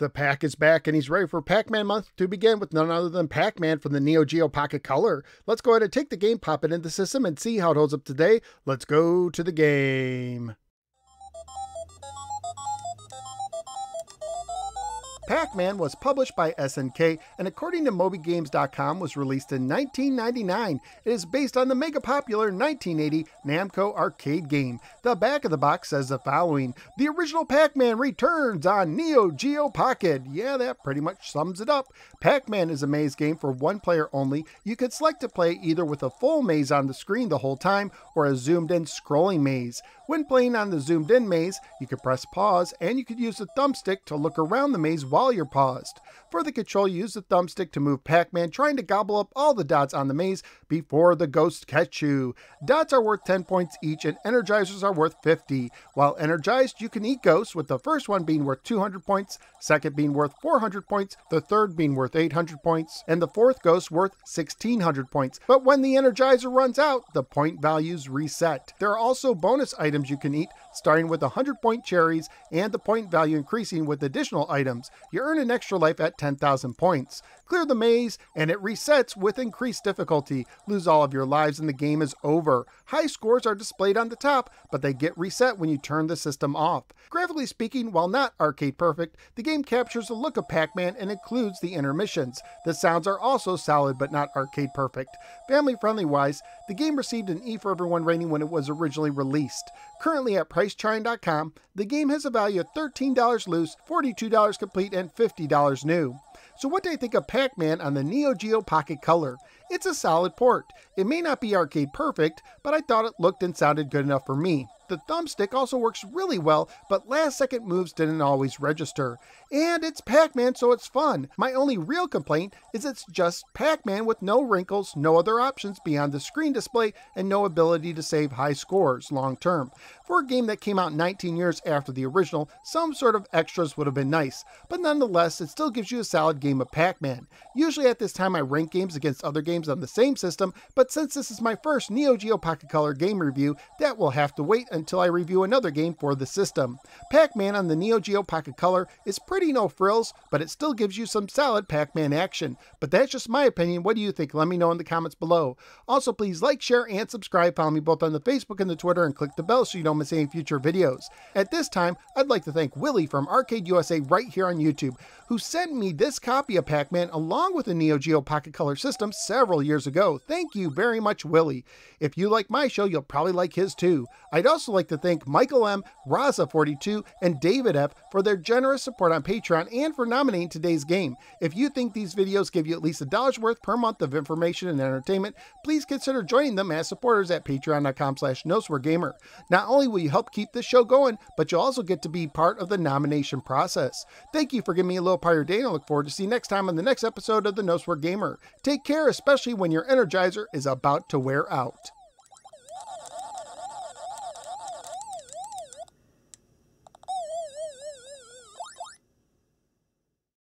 The Pac is back, and he's ready for Pac-Man month to begin with none other than Pac-Man from the NEOGEO Pocket Color. Let's go ahead and take the game, pop it into the system, and see how it holds up today. Let's go to the game. Pac-Man was published by SNK and according to MobyGames.com was released in 1999. It is based on the mega popular 1980 Namco arcade game. The back of the box says the following: the original Pac-Man returns on NEOGEO Pocket. Yeah, that pretty much sums it up. Pac-Man is a maze game for one player only. You could select to play either with a full maze on the screen the whole time or a zoomed in scrolling maze. When playing on the zoomed in maze, you could press pause and you could use the thumbstick to look around the maze while you're paused. For the control, use the thumbstick to move Pac-Man, trying to gobble up all the dots on the maze before the ghosts catch you. Dots are worth 10 points each and energizers are worth 50. While energized, you can eat ghosts, with the first one being worth 200 points, second being worth 400 points, the third being worth 800 points, and the fourth ghost worth 1600 points. But when the energizer runs out, the point values reset. There are also bonus items you can eat, starting with 100-point cherries and the point value increasing with additional items. You earn an extra life at 10,000 points. Clear the maze and it resets with increased difficulty. Lose all of your lives and the game is over. High scores are displayed on the top, but they get reset when you turn the system off. Graphically speaking, while not arcade perfect, the game captures the look of Pac-Man and includes the intermissions. The sounds are also solid but not arcade perfect. Family friendly wise, the game received an E for Everyone rating when it was originally released. Currently at PriceCharting.com, the game has a value of $13 loose, $42 complete, and $50 new. So what do I think of Pac-Man on the NEOGEO Pocket Color? It's a solid port. It may not be arcade perfect, but I thought it looked and sounded good enough for me. The thumbstick also works really well, but last second moves didn't always register. And it's Pac-Man, so it's fun. My only real complaint is it's just Pac-Man with no wrinkles, no other options beyond the screen display, and no ability to save high scores long term. For a game that came out 19 years after the original, some sort of extras would have been nice, but nonetheless, it still gives you a solid game of Pac-Man. Usually at this time I rank games against other games on the same system, but since this is my first NEOGEO Pocket Color game review, that will have to wait until I review another game for the system. Pac-Man on the NEOGEO Pocket Color is pretty no frills, but it still gives you some solid Pac-Man action. But that's just my opinion. What do you think? Let me know in the comments below. Also, please like, share, and subscribe. Follow me both on the Facebook and the Twitter, and click the bell so you don't miss any future videos. At this time, I'd like to thank Willie from Arcade USA right here on YouTube, who sent me this copy of Pac-Man along with the NEOGEO Pocket Color system several years ago. Thank you very much, Willie. If you like my show, you'll probably like his too. I'd also like to thank Michael M, Raza42, and David F for their generous support on Patreon and for nominating today's game. If you think these videos give you at least $1 worth per month of information and entertainment, please consider joining them as supporters at patreon.com/NoSwearGamer. Not only will you help keep this show going, but you'll also get to be part of the nomination process. Thank you for giving me a little part of your day, and I look forward to seeing you next time on the next episode of the No Swear Gamer. Take care, especially when your Energizer is about to wear out.